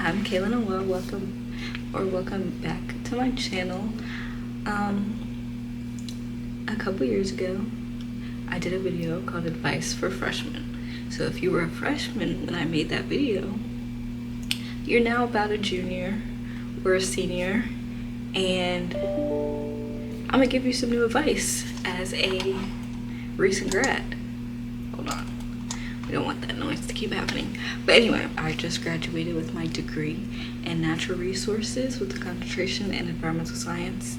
I'm Kaylin and welcome back to my channel. A couple years ago, I did a video called Advice for Freshmen. So if you were a freshman when I made that video, you're now about a junior or a senior, and I'm gonna give you some new advice as a recent grad. Hold on. We don't want that noise to keep happening. But anyway, I just graduated with my degree in natural resources with a concentration in environmental science,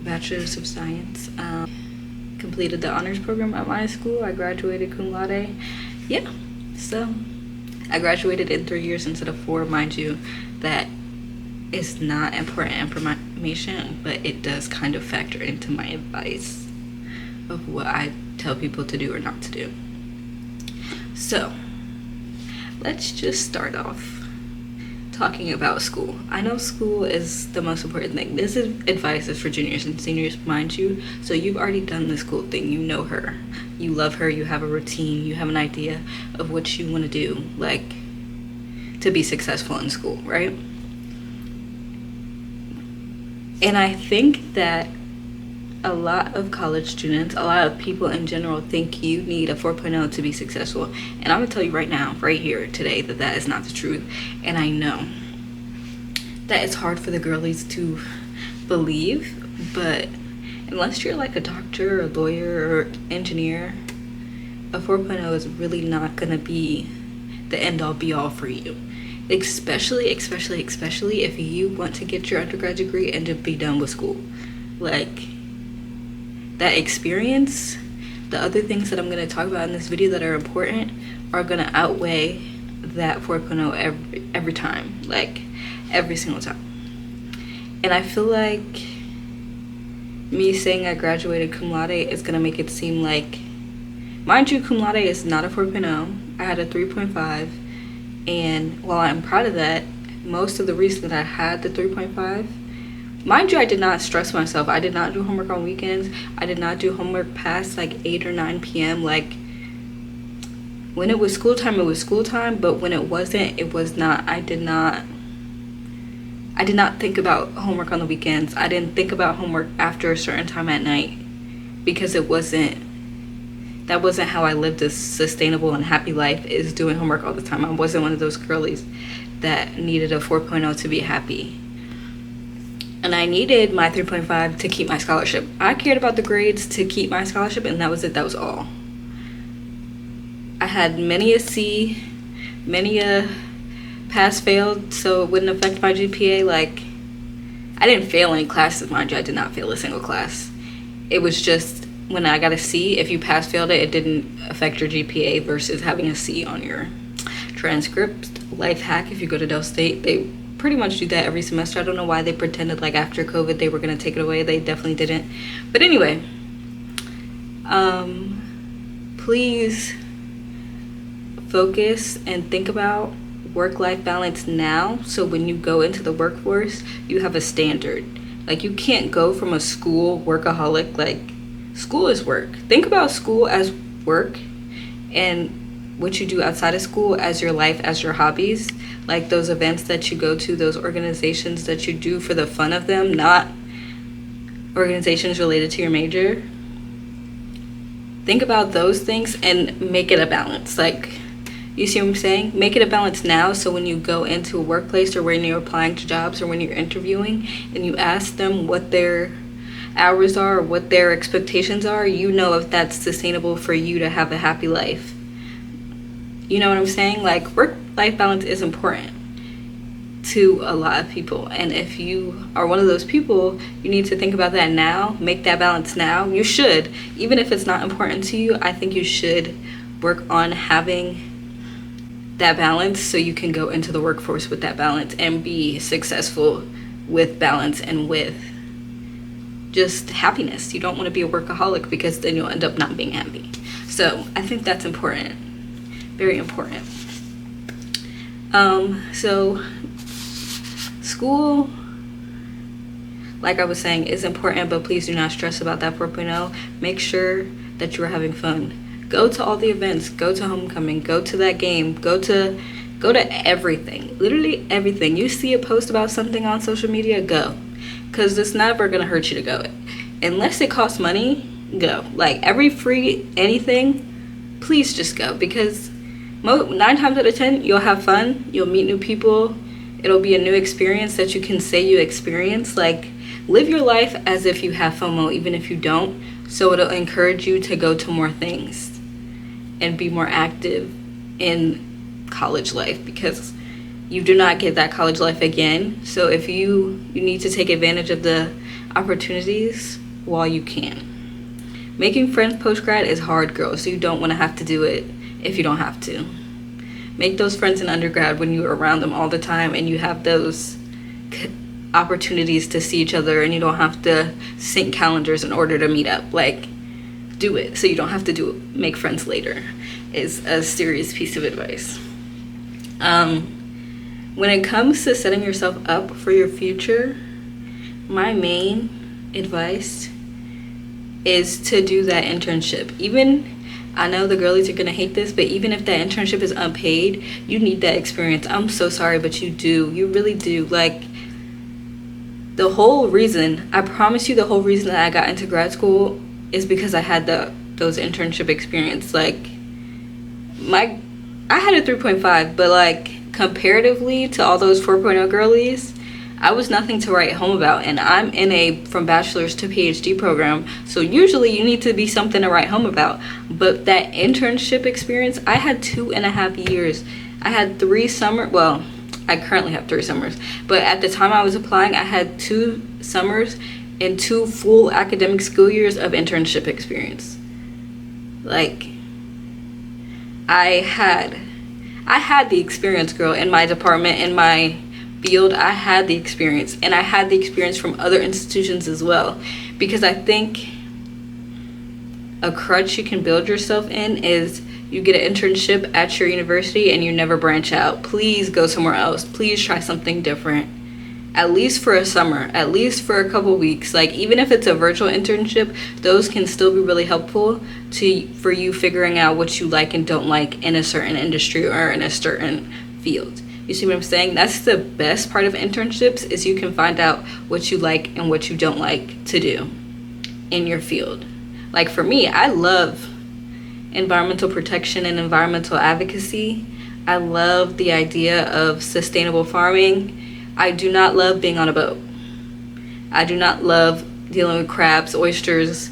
bachelor's of science. Completed the honors program at my school. I graduated cum laude. Yeah, so I graduated in 3 years instead of 4. Mind you, that is not important information, but it does kind of factor into my advice of what I tell people to do or not to do. So let's just start off talking about school. I know school is the most important thing. This advice is for juniors and seniors, mind you. So you've already done the school thing. You know her, you love her, you have a routine, you have an idea of what you want to do, like to be successful in school, right? And I think that a lot of college students, a lot of people in general, think you need a 4.0 to be successful. And I'm gonna tell you right now, right here today, that that is not the truth. And I know that it's hard for the girlies to believe, but unless you're like a doctor or a lawyer or engineer, a 4.0 is really not gonna be the end all be all for you. Especially if you want to get your undergrad degree and to be done with school. Like, that experience, the other things that I'm going to talk about in this video that are important are going to outweigh that 4.0 every time, like every single time. And I feel like me saying I graduated cum laude is going to make it seem like, mind you, cum laude is not a 4.0. I had a 3.5, and while I'm proud of that, most of the reason that I had the 3.5, mind you, I did not stress myself. I did not do homework on weekends. I did not do homework past like 8 or 9 p.m. Like, when it was school time, it was school time. But when it wasn't, it was not. I did not think about homework on the weekends. I didn't think about homework after a certain time at night, because that wasn't how I lived a sustainable and happy life, is doing homework all the time. I wasn't one of those girlies that needed a 4.0 to be happy. And I needed my 3.5 to keep my scholarship. I cared about the grades to keep my scholarship, and that was it. That was all. I had many a C, many a pass failed, so it wouldn't affect my GPA. Like, I didn't fail any classes, mind you. I did not fail a single class. It was just when I got a C, if you pass failed it, it didn't affect your GPA versus having a C on your transcript. Life hack: if you go to Del State, they pretty much do that every semester. I don't know why they pretended like after COVID they were going to take it away. They definitely didn't. But anyway, please focus and think about work-life balance now, so when you go into the workforce, you have a standard. Like, you can't go from a school workaholic. Like, school is work. Think about school as work, and what you do outside of school as your life, as your hobbies, like those events that you go to, those organizations that you do for the fun of them, not organizations related to your major. Think about those things and make it a balance. Like, you see what I'm saying? Make it a balance now, so when you go into a workplace or when you're applying to jobs or when you're interviewing and you ask them what their hours are or what their expectations are, you know if that's sustainable for you to have a happy life. You know what I'm saying? Like, work-life balance is important to a lot of people. And if you are one of those people, you need to think about that now. Make that balance now. You should. Even if it's not important to you, I think you should work on having that balance so you can go into the workforce with that balance and be successful with balance and with just happiness. You don't want to be a workaholic, because then you'll end up not being happy. So I think that's important. Very important. So school, like I was saying, is important, but please do not stress about that 4.0. Make sure that you are having fun. Go to all the events, go to homecoming, go to that game, go to Go to everything, literally everything. You see a post about something on social media, go, because it's never gonna hurt you to go. Unless it costs money, go. Like every free anything, please just go, because 9 times out of 10 you'll have fun, you'll meet new people, it'll be a new experience that you can say you experienced. Like, live your life as if you have FOMO, even if you don't, so it'll encourage you to go to more things and be more active in college life, because you do not get that college life again. So if you need to take advantage of the opportunities while you can. Making friends post-grad is hard, girl, so you don't want to have to do it if you don't have to. Make those friends in undergrad when you're around them all the time and you have those opportunities to see each other and you don't have to sync calendars in order to meet up. Like, do it so you don't have to make friends later, is a serious piece of advice. When it comes to setting yourself up for your future, my main advice is to do that internship. Even, I know the girlies are gonna hate this, but even if that internship is unpaid, you need that experience. I'm so sorry, but you do. You really do. Like, the whole reason, I promise you, the whole reason that I got into grad school is because I had those internship experience. Like, I had a 3.5, but like comparatively to all those 4.0 girlies, I was nothing to write home about. And I'm in a from bachelor's to PhD program, so usually you need to be something to write home about. But that internship experience, I had 2.5 years. I had 3 summers. Well, I currently have 3 summers, but at the time I was applying, I had 2 summers and 2 full academic school years of internship experience. Like, I had the experience, girl, in my department, in my field. I had the experience, and I had the experience from other institutions as well, because I think a crutch you can build yourself in is you get an internship at your university and you never branch out. Please go somewhere else. Please try something different, at least for a summer, at least for a couple weeks. Like, even if it's a virtual internship, those can still be really helpful for you figuring out what you like and don't like in a certain industry or in a certain field. You see what I'm saying? That's the best part of internships, is you can find out what you like and what you don't like to do in your field. Like, for me, I love environmental protection and environmental advocacy. I love the idea of sustainable farming. I do not love being on a boat. I do not love dealing with crabs, oysters,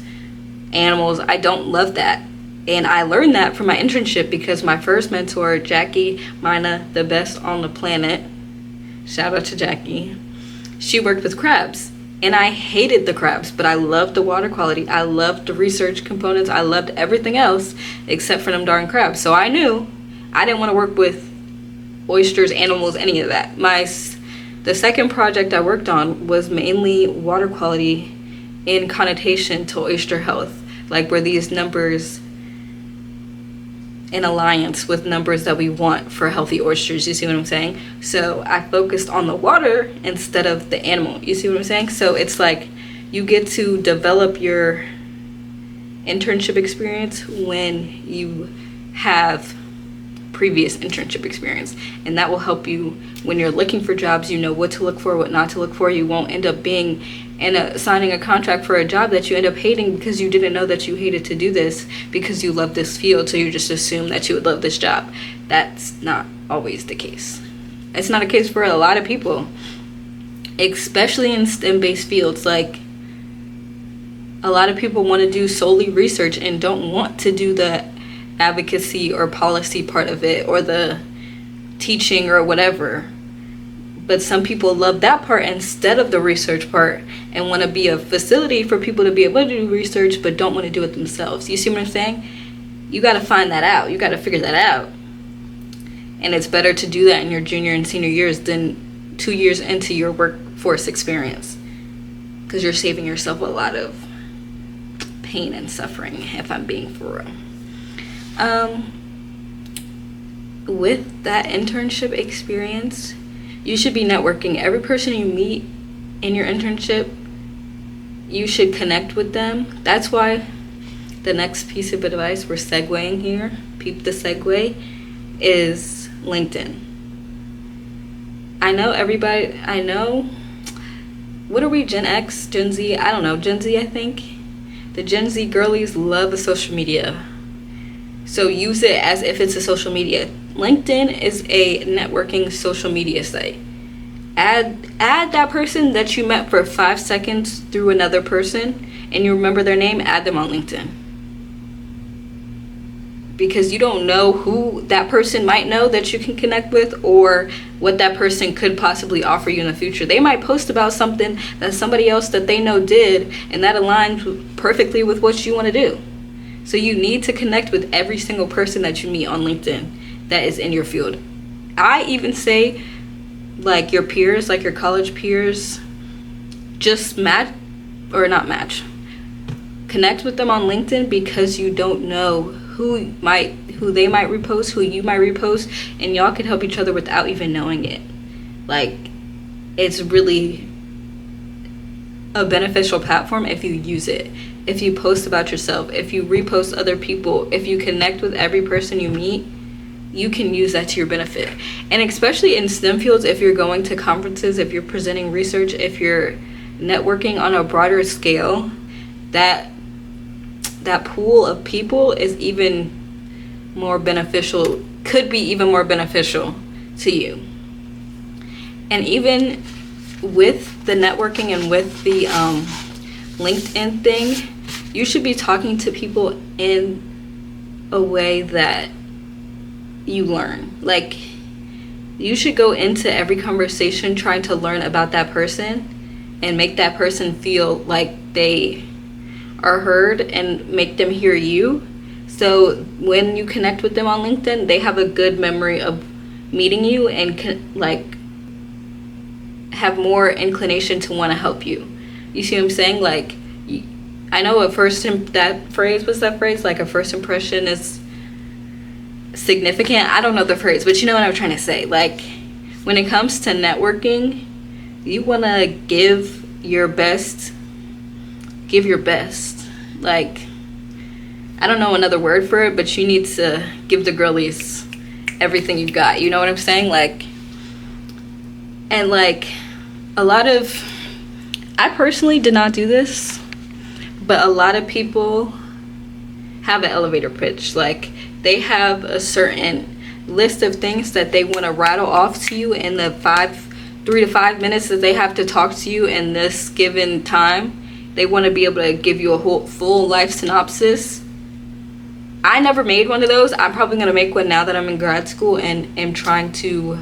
animals. I don't love that. And I learned that from my internship, because my first mentor, Jackie Mina, the best on the planet, shout out to Jackie, she worked with crabs. And I hated the crabs, but I loved the water quality. I loved the research components. I loved everything else except for them darn crabs. So I knew I didn't want to work with oysters, animals, any of that. The second project I worked on was mainly water quality in connotation to oyster health. Like, were these numbers in alliance with numbers that we want for healthy oysters? You see what I'm saying? So I focused on the water instead of the animal. You see what I'm saying? So it's like you get to develop your internship experience when you have previous internship experience, and that will help you when you're looking for jobs. You know what to look for, what not to look for. You won't end up being signing a contract for a job that you end up hating because you didn't know that you hated to do this because you love this field, so you just assume that you would love this job. That's not always the case. It's not a case for a lot of people, especially in STEM-based fields. Like, a lot of people want to do solely research and don't want to do the advocacy or policy part of it, or the teaching or whatever. But some people love that part instead of the research part, and want to be a facility for people to be able to do research but don't want to do it themselves. You see what I'm saying? You got to find that out. You got to figure that out. And it's better to do that in your junior and senior years than 2 years into your workforce experience, because you're saving yourself a lot of pain and suffering, if I'm being for real. With that internship experience, you should be networking. Every person you meet in your internship, you should connect with them. That's why the next piece of advice, we're segueing here, peep the segue, is LinkedIn. I know everybody, I know, what are we, Gen X, Gen Z? I don't know, Gen Z, I think. The Gen Z girlies love the social media. So use it as if it's a social media. LinkedIn is a networking social media site. Add that person that you met for 5 seconds through another person and you remember their name, add them on LinkedIn. Because you don't know who that person might know that you can connect with or what that person could possibly offer you in the future. They might post about something that somebody else that they know did, and that aligns perfectly with what you want to do. So you need to connect with every single person that you meet on LinkedIn that is in your field. I even say, like, your peers, like your college peers, just match, or not match, connect with them on LinkedIn, because you don't know who they might repost, who you might repost, and y'all can help each other without even knowing it. Like, it's really a beneficial platform if you use it. If you post about yourself, if you repost other people, if you connect with every person you meet, you can use that to your benefit. And especially in STEM fields, if you're going to conferences, if you're presenting research, if you're networking on a broader scale, that pool of people is even more beneficial, could be even more beneficial to you. And even with the networking and with the LinkedIn thing, you should be talking to people in a way that you learn. Like, you should go into every conversation trying to learn about that person and make that person feel like they are heard and make them hear you. So when you connect with them on LinkedIn, they have a good memory of meeting you and can, like, have more inclination to want to help you. You see what I'm saying? Like, I know at first, that phrase, like, a first impression is significant. I don't know the phrase, but you know what I'm trying to say. Like, when it comes to networking, you want to give your best. Like, I don't know another word for it, but you need to give the girlies everything you got. You know what I'm saying? Like, and like, I personally did not do this, but a lot of people have an elevator pitch. Like, they have a certain list of things that they want to rattle off to you in the 3 to 5 minutes that they have to talk to you in this given time. They want to be able to give you a whole full life synopsis. I never made one of those. I'm probably going to make one now that I'm in grad school and am trying to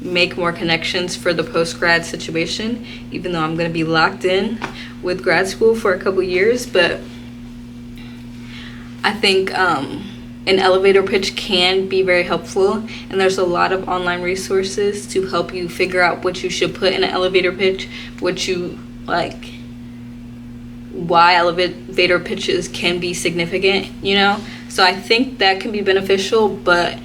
make more connections for the post-grad situation, even though I'm going to be locked in with grad school for a couple years. But I think an elevator pitch can be very helpful, and there's a lot of online resources to help you figure out what you should put in an elevator pitch, what you like, why elevator pitches can be significant, you know? So I think that can be beneficial, but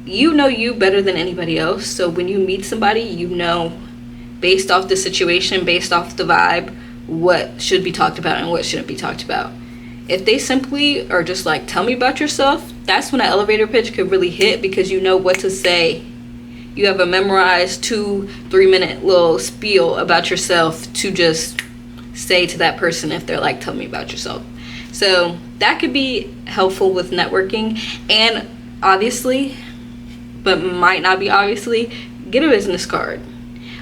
you know you better than anybody else. So when you meet somebody, you know, based off the situation, based off the vibe, what should be talked about and what shouldn't be talked about. If they simply are just like, tell me about yourself, that's when an elevator pitch could really hit, because you know what to say. You have a memorized 2-3 minute little spiel about yourself to just say to that person if they're like, tell me about yourself. So that could be helpful with networking. And obviously, but might not be obviously, get a business card.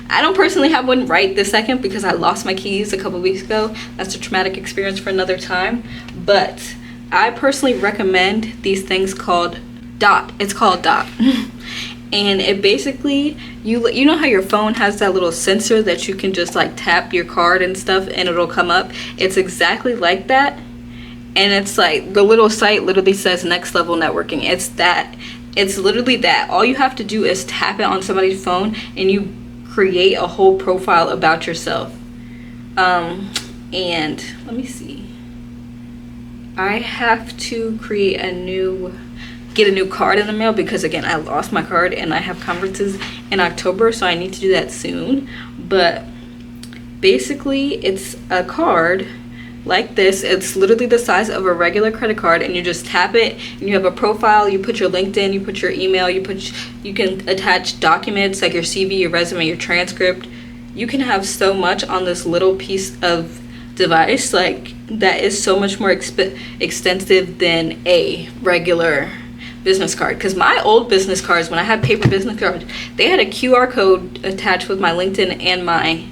I don't personally have one right this second because I lost my keys a couple weeks ago. That's a traumatic experience for another time. But I personally recommend these things called Dot. It's called Dot. And it basically, you know how your phone has that little sensor that you can just like tap your card and stuff and it'll come up? It's exactly like that. And it's like, the little site literally says next level networking. It's that. It's literally that. All you have to do is tap it on somebody's phone and you create a whole profile about yourself. And let me see. I have to get a new card in the mail because, again, I lost my card and I have conferences in October, so I need to do that soon. But basically, it's a card like this. It's literally the size of a regular credit card, and you just tap it, and you have a profile. You put your LinkedIn, you put your email, you can attach documents like your CV, your resume, your transcript. You can have so much on this little piece of device, like that is so much more extensive than a regular business card. Because my old business cards, when I had paper business cards, they had a QR code attached with my LinkedIn and my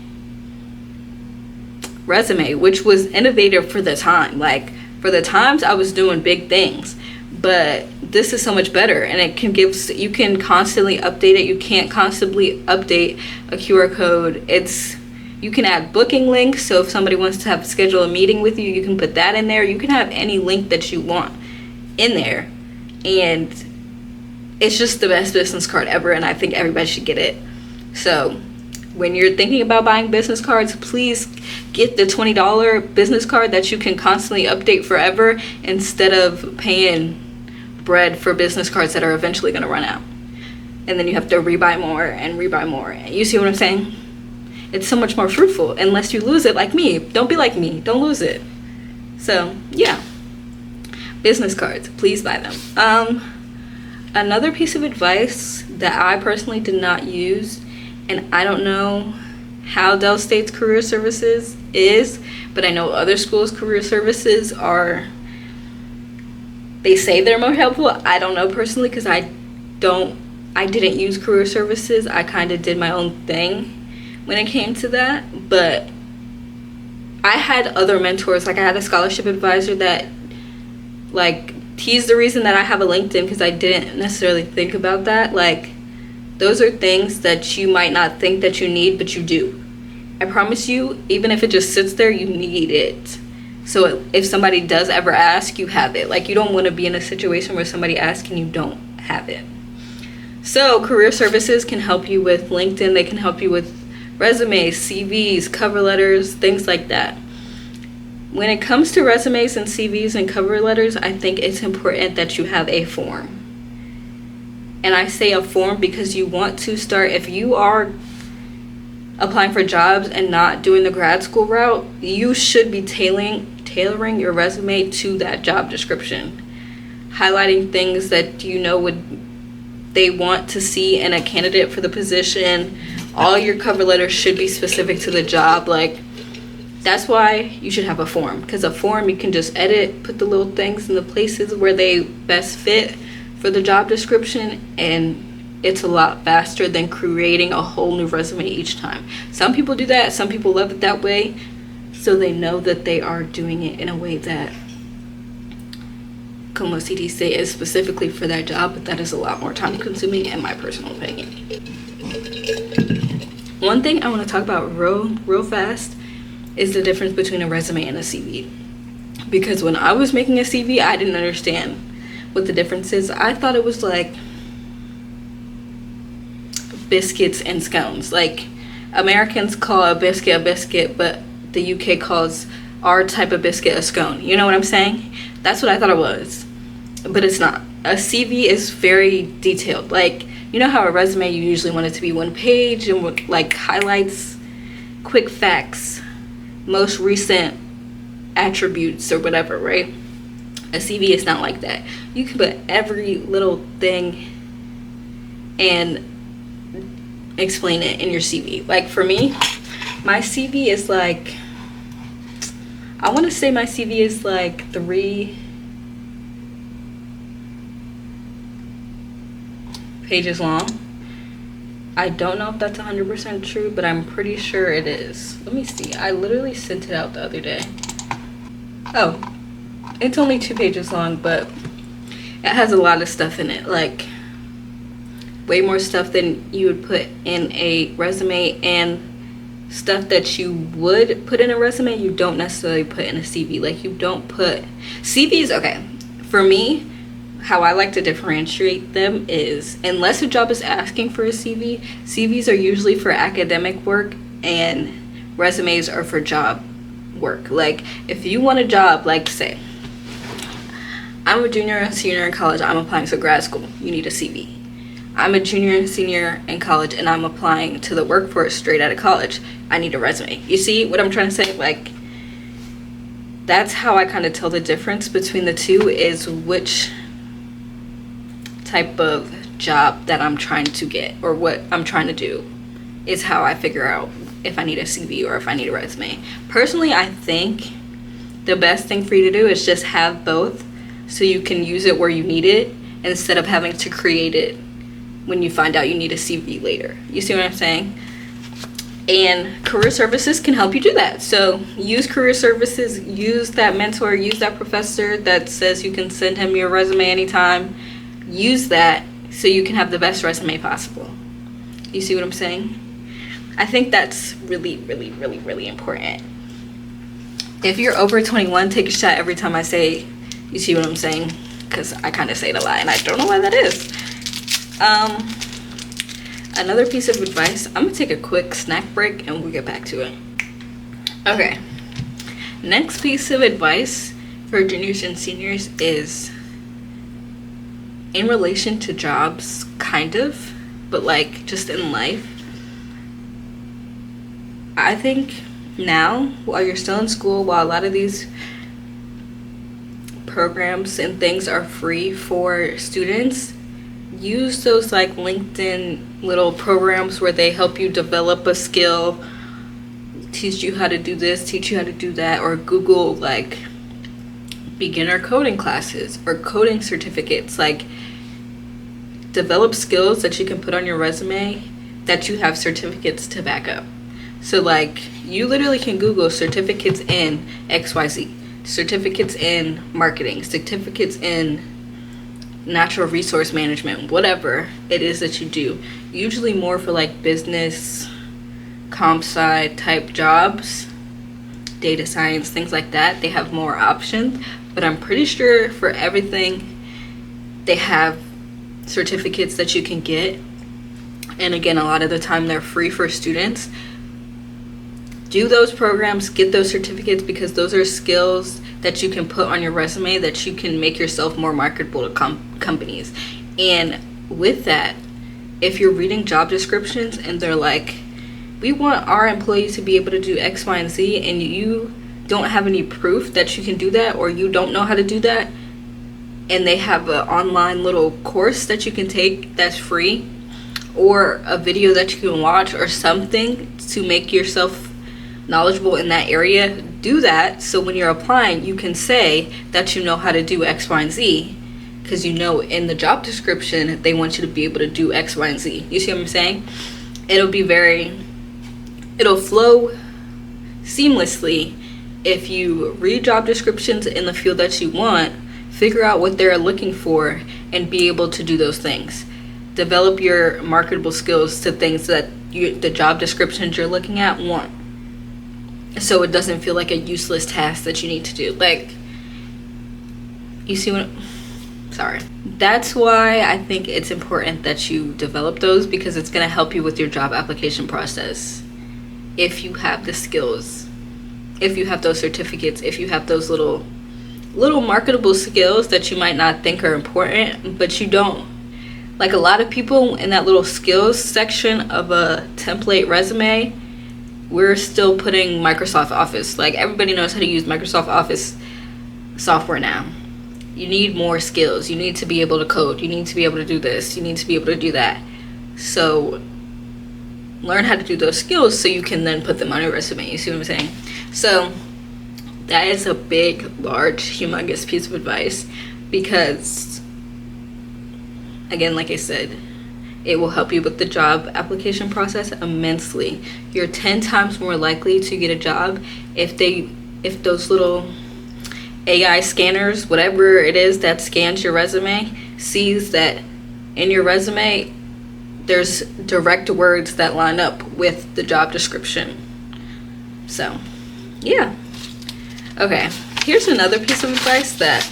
resume, which was innovative for the time. Like, for the times, I was doing big things. But this is so much better, and it can you can constantly update it. You can't constantly update a QR code. You can add booking links, so if somebody wants to schedule a meeting with you, you can put that in there. You can have any link that you want in there, and it's just the best business card ever, and I think everybody should get it. So when you're thinking about buying business cards, please get the $20 business card that you can constantly update forever, instead of paying bread for business cards that are eventually going to run out, and then you have to rebuy more and rebuy more. You see what I'm saying? It's so much more fruitful, unless you lose it like me. Don't be like me. Don't lose it. So yeah, business cards, please buy them. Another piece of advice that I personally did not use, and I don't know how Dell State's career services is, but I know other schools' career services they say they're more helpful. I don't know personally, because I didn't use career services. I kind of did my own thing when it came to that. But I had other mentors. Like, I had a scholarship advisor that, like, he's the reason that I have a LinkedIn, because I didn't necessarily think about that. Like, those are things that you might not think that you need, but you do. I promise you, even if it just sits there, you need it. So if somebody does ever ask, you have it. Like, you don't want to be in a situation where somebody asks and you don't have it. So career services can help you with LinkedIn. They can help you with resumes, CVs, cover letters, things like that. When it comes to resumes and CVs and cover letters, I think it's important that you have a form. And I say a form because you want to start, if you are applying for jobs and not doing the grad school route, you should be tailoring your resume to that job description, highlighting things that you know they want to see in a candidate for the position. All your cover letters should be specific to the job. Like, that's why you should have a form, because a form you can just edit, put the little things in the places where they best fit for the job description, and it's a lot faster than creating a whole new resume each time. Some people do that. Some people love it that way, so they know that they are doing it in a way that, como se dice, is specifically for that job, but that is a lot more time consuming, in my personal opinion. One thing I want to talk about real fast is the difference between a resume and a CV. Because when I was making a CV, I didn't understand what the difference is. I thought it was like biscuits and scones. Like, Americans call a biscuit, but the UK calls our type of biscuit a scone. You know what I'm saying? That's what I thought it was, but it's not. A CV is very detailed. Like, you know how a resume, you usually want it to be one page and with like highlights, quick facts, most recent attributes or whatever, right? A CV is not like that. You can put every little thing and explain it in your CV. Like, for me, my CV is like, I want to say my CV is like 3 pages long. I don't know if that's 100% true, but I'm pretty sure it is. Let me see. I literally sent it out the other day. Oh, it's only 2 pages long, but it has a lot of stuff in it. Like, way more stuff than you would put in a resume, and stuff that you would put in a resume you don't necessarily put in a CV. Like, you don't put CVs. Okay, for me, how I like to differentiate them is, unless a job is asking for a CV, CVs are usually for academic work and resumes are for job work. Like, if you want a job, like, say I'm a junior and senior in college, I'm applying to grad school, you need a CV. I'm a junior and senior in college and I'm applying to the workforce straight out of college, I need a resume. You see what I'm trying to say? Like, that's how I kind of tell the difference between the two, is which type of job that I'm trying to get or what I'm trying to do is how I figure out if I need a CV or if I need a resume. Personally, I think the best thing for you to do is just have both, so you can use it where you need it instead of having to create it when you find out you need a CV later. You see what I'm saying? And career services can help you do that. So use career services, use that mentor, use that professor that says you can send him your resume anytime. Use that so you can have the best resume possible. You see what I'm saying? I think that's really, really, really, really important. If you're over 21, take a shot every time I say, you see what I'm saying? Because I kind of say it a lot and I don't know why that is. Another piece of advice, I'm gonna take a quick snack break and we'll get back to it. Okay, next piece of advice for juniors and seniors is in relation to jobs, kind of, but like just in life. I think now, while you're still in school, while a lot of these programs and things are free for students, use those like LinkedIn little programs where they help you develop a skill, teach you how to do this, teach you how to do that, or Google like beginner coding classes or coding certificates. Like, develop skills that you can put on your resume that you have certificates to back up. So like, you literally can Google certificates in XYZ, certificates in marketing, certificates in natural resource management, whatever it is that you do. Usually more for like business, comp sci type jobs, data science, things like that. They have more options, but I'm pretty sure for everything they have certificates that you can get. And again, a lot of the time they're free for students. Do those programs, get those certificates, because those are skills that you can put on your resume that you can make yourself more marketable to companies. And with that, if you're reading job descriptions and they're like, we want our employees to be able to do X, Y, and Z, and you don't have any proof that you can do that, or you don't know how to do that, and they have an online little course that you can take that's free, or a video that you can watch, or something to make yourself knowledgeable in that area, do that. So when you're applying, you can say that you know how to do X, Y, and Z, because you know in the job description they want you to be able to do X, Y, and Z. You see what I'm saying? It'll flow seamlessly if you read job descriptions in the field that you want, figure out what they're looking for, and be able to do those things. Develop your marketable skills to things that the job descriptions you're looking at want, so it doesn't feel like a useless task that you need to do. Like, you see what, sorry. That's why I think it's important that you develop those, because it's going to help you with your job application process. If you have the skills, if you have those certificates, if you have those little marketable skills that you might not think are important, but you don't. Like, a lot of people in that little skills section of a template resume, we're still putting Microsoft Office. Like, everybody knows how to use Microsoft Office software now. You need more skills. You need to be able to code. You need to be able to do this. You need to be able to do that. So learn how to do those skills so you can then put them on your resume. You see what I'm saying? So that is a big, large, humongous piece of advice, because, again, like I said, it will help you with the job application process immensely. You're 10 times more likely to get a job if those little AI scanners, whatever it is that scans your resume, sees that in your resume there's direct words that line up with the job description. So, yeah. Okay, here's another piece of advice that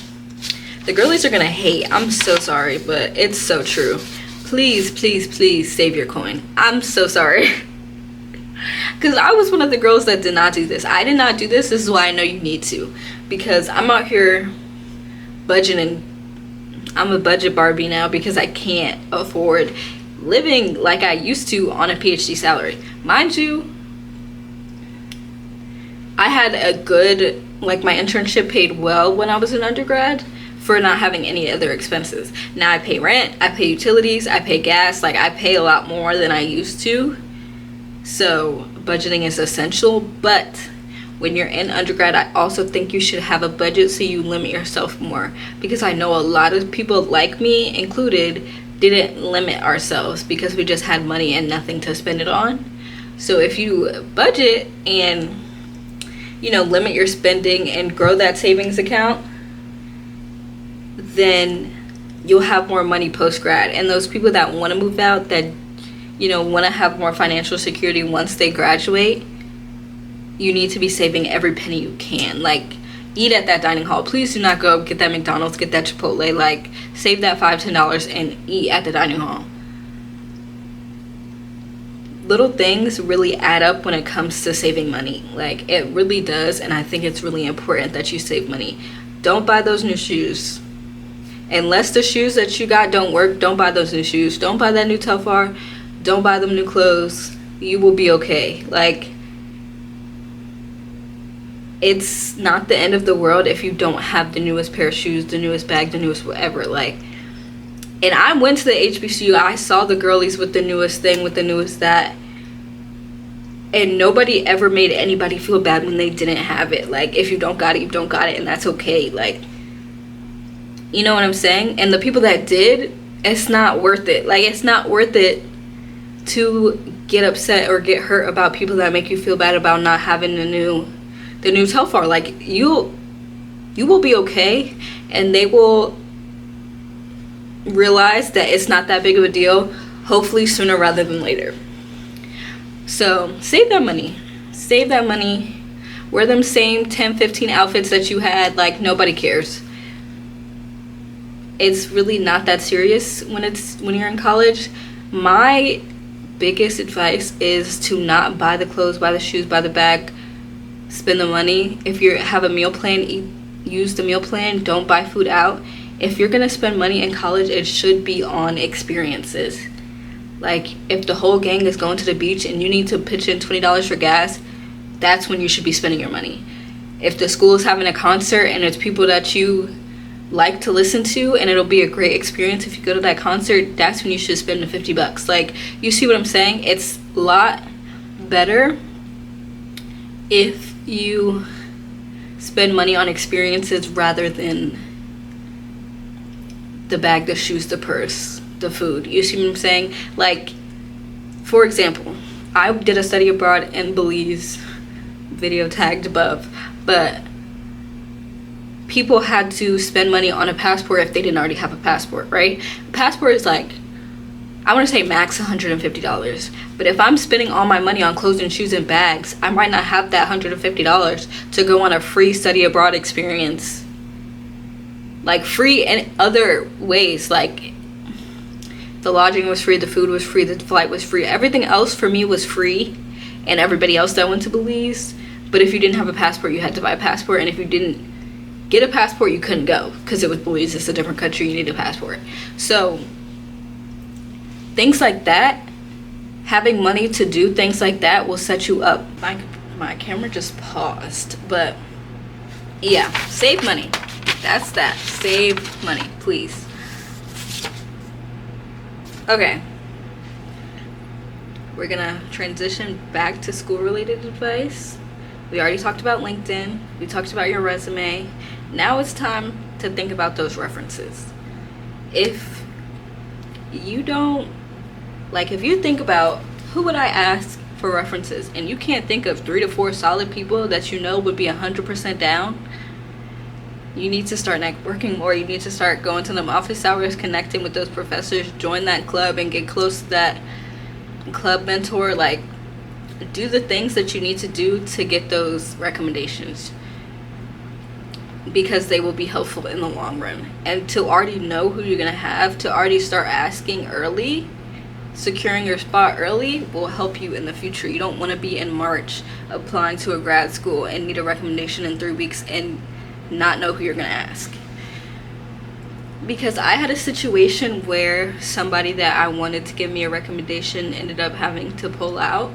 the girlies are gonna hate. I'm so sorry, but it's so true. Please, please, please save your coin. I'm so sorry. Because I was one of the girls that did not do this. I did not do this. This is why I know you need to. Because I'm out here budgeting. I'm a budget Barbie now because I can't afford living like I used to on a PhD salary. Mind you, I had a good Like my internship paid well when I was an undergrad for not having any other expenses. Now I pay rent, I pay utilities, I pay gas, like I pay a lot more than I used to. So budgeting is essential, but when you're in undergrad, I also think you should have a budget so you limit yourself more, because I know a lot of people, like me included, didn't limit ourselves because we just had money and nothing to spend it on. So if you budget and, you know, limit your spending and grow that savings account, then you'll have more money post-grad. And those people that want to move out, that, you know, want to have more financial security once they graduate, you need to be saving every penny you can. Like, eat at that dining hall. Please do not go get that McDonald's, get that Chipotle. Like, save that $5-10 and eat at the dining hall. Little things really add up when it comes to saving money. Like, it really does, and I think it's really important that you save money. Don't buy those new shoes. Unless the shoes that you got don't work, don't buy those new shoes. Don't buy that new Telfar. Don't buy them new clothes. You will be okay. Like, it's not the end of the world if you don't have the newest pair of shoes, the newest bag, the newest whatever. Like, and I went to the HBCU, I saw the girlies with the newest thing, with the newest that, and nobody ever made anybody feel bad when they didn't have it. Like, if you don't got it, you don't got it, and that's okay. Like, you know what I'm saying? And the people that did, it's not worth it. Like, it's not worth it to get upset or get hurt about people that make you feel bad about not having the new Telfar. Like, you will be okay, and they will realize that it's not that big of a deal, hopefully sooner rather than later. So save that money. Wear them same 10-15 outfits that you had. Like, nobody cares. It's really not that serious when you're in college. My biggest advice is to not buy the clothes, buy the shoes, buy the bag, spend the money. If you have a meal plan, use the meal plan. Don't buy food out. If you're gonna spend money in college, it should be on experiences. Like, if the whole gang is going to the beach and you need to pitch in $20 for gas, that's when you should be spending your money. If the school is having a concert and it's people that you like to listen to and it'll be a great experience if you go to that concert, that's when you should spend the $50. Like, you see what I'm saying? It's a lot better if you spend money on experiences rather than the bag, the shoes, the purse, the food. You see what I'm saying? Like, for example, I did a study abroad in Belize, video tagged above, but people had to spend money on a passport if they didn't already have a passport, right? A passport is like, I want to say max $150. But if I'm spending all my money on clothes and shoes and bags, I might not have that $150 to go on a free study abroad experience. Like, free in other ways. Like, the lodging was free, the food was free, the flight was free. Everything else for me was free, and everybody else that went to Belize. But if you didn't have a passport, you had to buy a passport. And if you didn't get a passport, you couldn't go, because it was Belize. It's a different country. You need a passport. So things like that, having money to do things like that will set you up. My camera just paused, but yeah, save money. That's that. Save money, please. Okay, we're gonna transition back to school related advice. We already talked about LinkedIn, we talked about your resume. Now it's time to think about those references. If you think about who would I ask for references, and you can't think of 3 to 4 solid people that you know would be 100% down, you need to start networking more. You need to start going to them office hours, connecting with those professors, join that club and get close to that club mentor. Like, do the things that you need to do to get those recommendations, because they will be helpful in the long run. And to already know who you're gonna have, to already start asking early, securing your spot early, will help you in the future. You don't want to be in March applying to a grad school and need a recommendation in 3 weeks and not know who you're gonna ask. Because I had a situation where somebody that I wanted to give me a recommendation ended up having to pull out,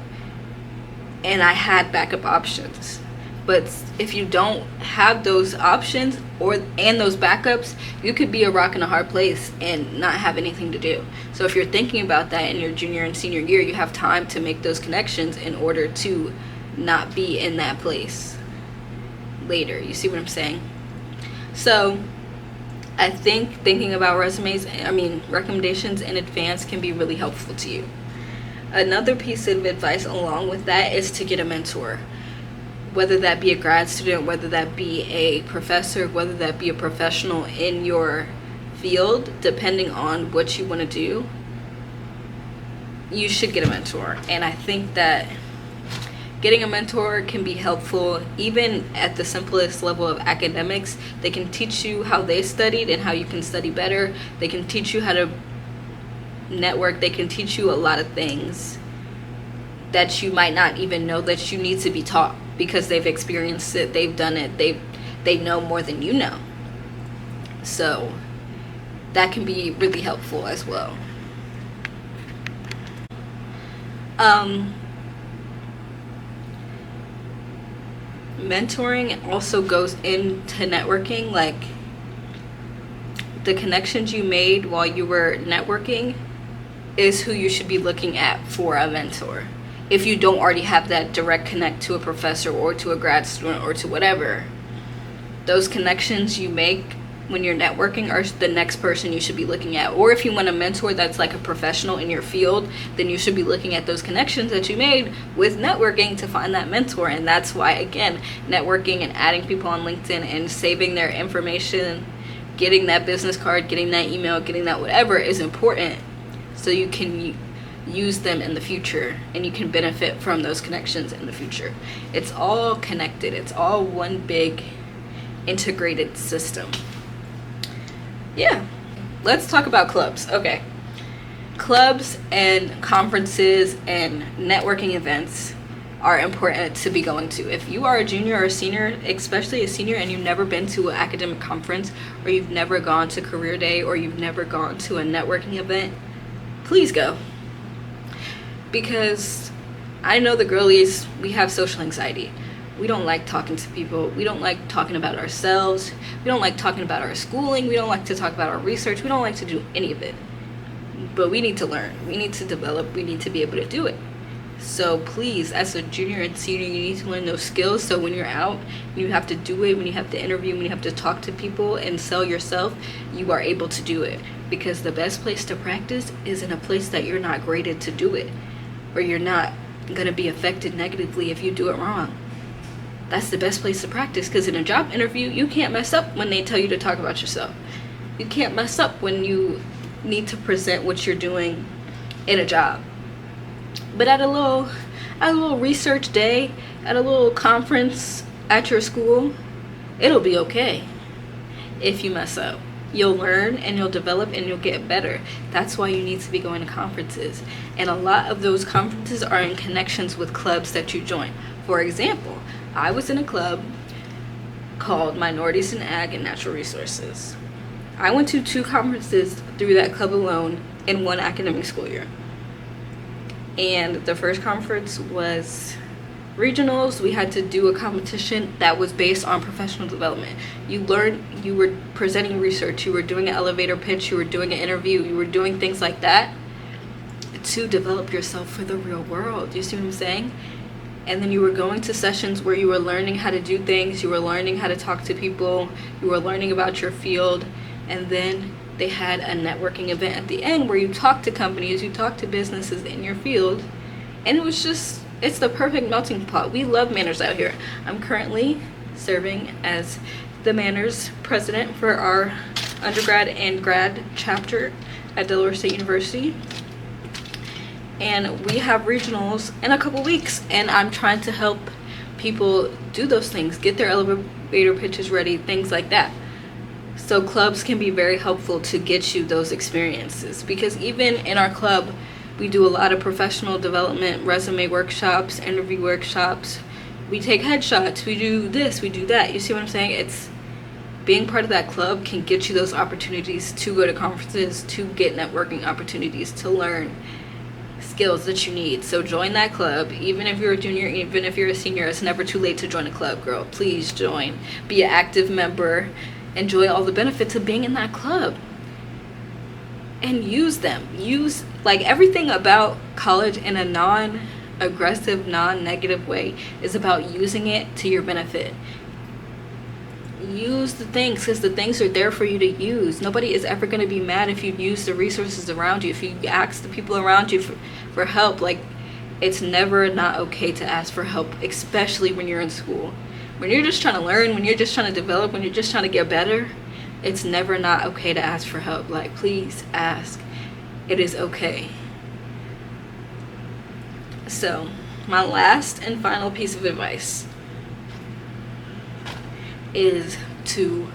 and I had backup options. But if you don't have those options and those backups, you could be a rock in a hard place and not have anything to do. So if you're thinking about that in your junior and senior year, you have time to make those connections in order to not be in that place later. You see what I'm saying? So I think thinking about recommendations in advance can be really helpful to you. Another piece of advice along with that is to get a mentor. Whether that be a grad student, whether that be a professor, whether that be a professional in your field, depending on what you want to do, you should get a mentor. And I think that getting a mentor can be helpful even at the simplest level of academics. They can teach you how they studied and how you can study better. They can teach you how to network. They can teach you a lot of things that you might not even know that you need to be taught, because they've experienced it, they've done it, they know more than you know. So that can be really helpful as well. Mentoring also goes into networking. Like, the connections you made while you were networking is who you should be looking at for a mentor. If you don't already have that direct connect to a professor or to a grad student or to whatever, those connections you make when you're networking are the next person you should be looking at. Or if you want a mentor that's like a professional in your field, then you should be looking at those connections that you made with networking to find that mentor. And that's why, again, networking and adding people on LinkedIn and saving their information, getting that business card, getting that email, getting that whatever is important, so you can use them in the future and you can benefit from those connections in the future. It's all connected. It's all one big integrated system. Yeah, let's talk about clubs. Okay, clubs and conferences and networking events are important to be going to. If you are a junior or a senior, especially a senior, and you've never been to an academic conference, or you've never gone to career day, or you've never gone to a networking event, please go. Because I know the girlies, we have social anxiety. We don't like talking to people. We don't like talking about ourselves. We don't like talking about our schooling. We don't like to talk about our research. We don't like to do any of it. But we need to learn. We need to develop. We need to be able to do it. So please, as a junior and senior, you need to learn those skills. So when you're out, you have to do it, when you have to interview, when you have to talk to people and sell yourself, you are able to do it. Because the best place to practice is in a place that you're not graded to do it, or you're not going to be affected negatively if you do it wrong. That's the best place to practice, because in a job interview, you can't mess up when they tell you to talk about yourself. You can't mess up when you need to present what you're doing in a job. But at a little research day, at a little conference at your school, it'll be okay if you mess up. You'll learn and you'll develop and you'll get better. That's why you need to be going to conferences. And a lot of those conferences are in connections with clubs that you join. For example, I was in a club called Minorities in Ag and Natural Resources. I went to 2 conferences through that club alone in one academic school year. And the first conference was regionals. We had to do a competition that was based on professional development. You learned, you were presenting research, you were doing an elevator pitch, you were doing an interview, you were doing things like that to develop yourself for the real world. You see what I'm saying? And then you were going to sessions where you were learning how to do things, you were learning how to talk to people, you were learning about your field, and then they had a networking event at the end where you talk to companies, you talk to businesses in your field, and it's the perfect melting pot. We love manners out here. I'm currently serving as the manners president for our undergrad and grad chapter at Delaware State University. And we have regionals in a couple weeks, and I'm trying to help people do those things, get their elevator pitches ready, things like that. So clubs can be very helpful to get you those experiences, because even in our club, we do a lot of professional development, resume workshops, interview workshops. We take headshots, we do this, we do that. You see what I'm saying? It's being part of that club can get you those opportunities to go to conferences, to get networking opportunities, to learn. skills that you need. So join that club. Even if you're a junior, even if you're a senior, it's never too late to join a club, girl. Please join. Be an active member. Enjoy all the benefits of being in that club. And use them. Use, like, everything about college in a non-aggressive, non-negative way is about using it to your benefit. Use the things, because the things are there for you to use. Nobody is ever going to be mad if you use the resources around you. If you ask the people around you for help, like, it's never not okay to ask for help, especially when you're in school. When you're just trying to learn, when you're just trying to develop, when you're just trying to get better, it's never not okay to ask for help. Like, please ask. It is okay. So, my last and final piece of advice is to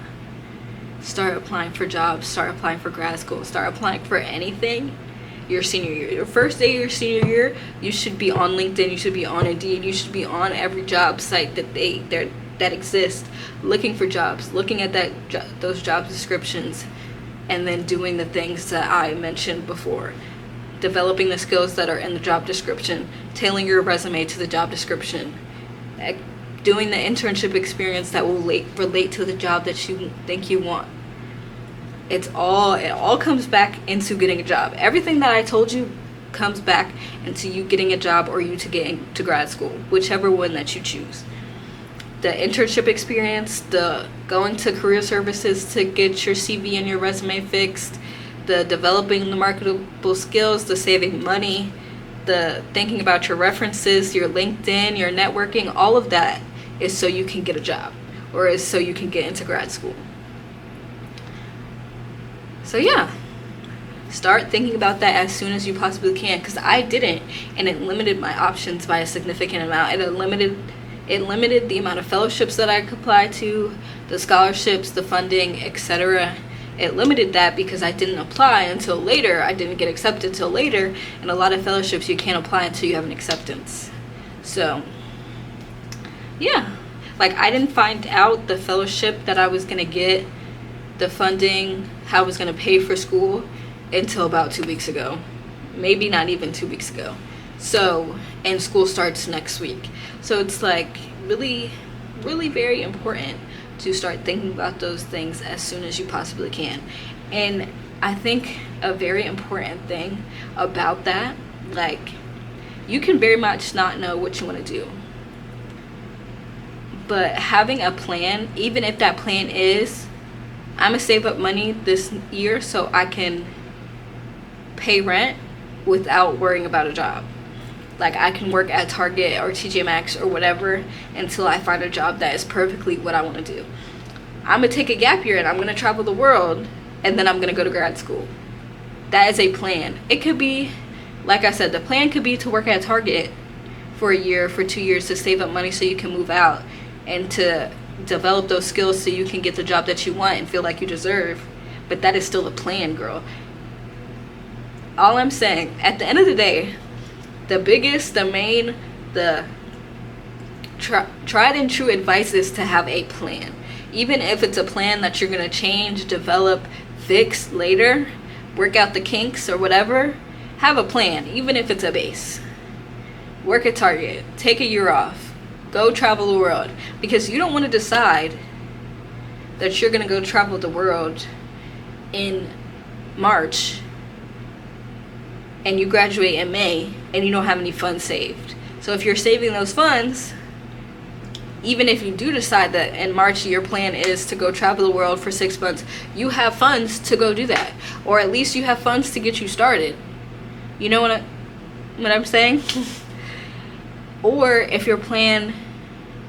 start applying for jobs, start applying for grad school, start applying for anything your senior year. Your first day of your senior year, you should be on LinkedIn, you should be on Indeed, you should be on every job site that exists, looking for jobs, looking at those job descriptions, and then doing the things that I mentioned before. Developing the skills that are in the job description, tailoring your resume to the job description, doing the internship experience that will relate to the job that you think you want. It all comes back into getting a job. Everything that I told you comes back into you getting a job or you to getting to grad school, whichever one that you choose. The internship experience, the going to career services to get your CV and your resume fixed, the developing the marketable skills, the saving money, the thinking about your references, your LinkedIn, your networking, all of that is so you can get a job or is so you can get into grad school. So yeah, start thinking about that as soon as you possibly can, because I didn't, and it limited my options by a significant amount. It limited the amount of fellowships that I could apply to, the scholarships, the funding, etc. It limited that because I didn't apply until later. I didn't get accepted till later, and a lot of fellowships you can't apply until you have an acceptance. So yeah, like, I didn't find out the fellowship that I was gonna get, the funding, how I was gonna pay for school until about 2 weeks ago. Maybe not even 2 weeks ago. So, and school starts next week. So it's like really, really very important to start thinking about those things as soon as you possibly can. And I think a very important thing about that, like, you can very much not know what you want to do. But having a plan, even if that plan is, I'm going to save up money this year so I can pay rent without worrying about a job. Like, I can work at Target or TJ Maxx or whatever until I find a job that is perfectly what I want to do. I'm going to take a gap year and I'm going to travel the world, and then I'm going to go to grad school. That is a plan. It could be, like I said, the plan could be to work at Target for a year, for 2 years, to save up money so you can move out and to develop those skills so you can get the job that you want and feel like you deserve. But that is still a plan, girl. All I'm saying, at the end of the day, the biggest, the main, the tried and true advice is to have a plan. Even if it's a plan that you're going to change, develop, fix later, work out the kinks or whatever, have a plan, even if it's a base. Work at Target, take a year off, go travel the world, because you don't want to decide that you're going to go travel the world in March and you graduate in May and you don't have any funds saved. So if you're saving those funds, even if you do decide that in March your plan is to go travel the world for 6 months, you have funds to go do that, or at least you have funds to get you started. You know what I'm saying? Or if your plan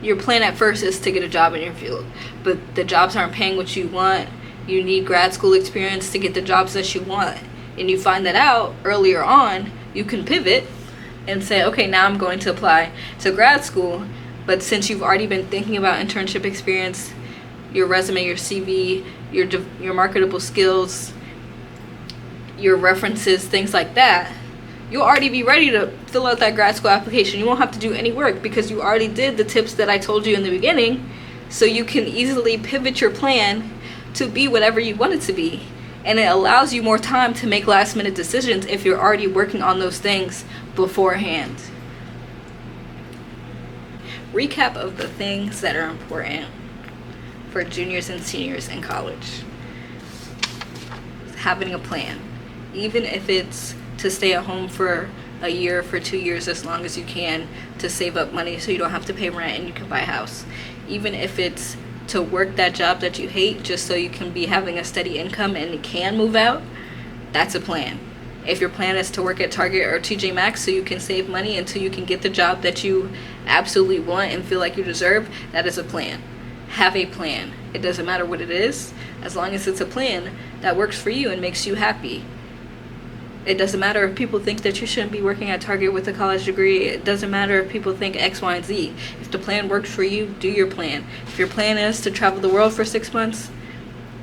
at first is to get a job in your field, but the jobs aren't paying what you want, you need grad school experience to get the jobs that you want, and you find that out earlier on, you can pivot and say, okay, now I'm going to apply to grad school. But since you've already been thinking about internship experience, your resume, your CV, your marketable skills, your references, things like that, you'll already be ready to fill out that grad school application. You won't have to do any work because you already did the tips that I told you in the beginning, so you can easily pivot your plan to be whatever you want it to be. And it allows you more time to make last minute decisions if you're already working on those things beforehand. Recap of the things that are important for juniors and seniors in college. Having a plan, even if it's to stay at home for a year, for 2 years, as long as you can, to save up money so you don't have to pay rent and you can buy a house. Even if it's to work that job that you hate just so you can be having a steady income and you can move out, that's a plan. If your plan is to work at Target or TJ Maxx so you can save money until you can get the job that you absolutely want and feel like you deserve, that is a plan. Have a plan. It doesn't matter what it is, as long as it's a plan that works for you and makes you happy. It doesn't matter if people think that you shouldn't be working at Target with a college degree. It doesn't matter if people think X, Y, and Z. If the plan works for you, do your plan. If your plan is to travel the world for 6 months,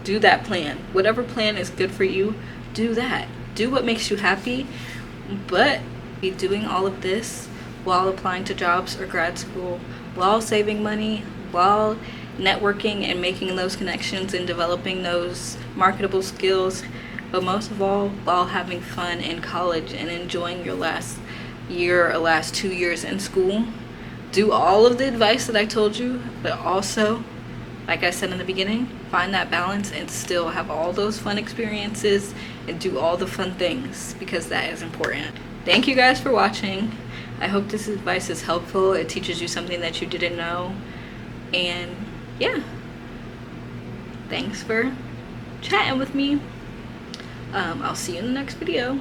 do that plan. Whatever plan is good for you, do that. Do what makes you happy, but be doing all of this while applying to jobs or grad school, while saving money, while networking and making those connections and developing those marketable skills, but most of all, while having fun in college and enjoying your last year or last 2 years in school. Do all of the advice that I told you, but also, like I said in the beginning, find that balance and still have all those fun experiences and do all the fun things, because that is important. Thank you guys for watching. I hope this advice is helpful. It teaches you something that you didn't know. And yeah, thanks for chatting with me. I'll see you in the next video.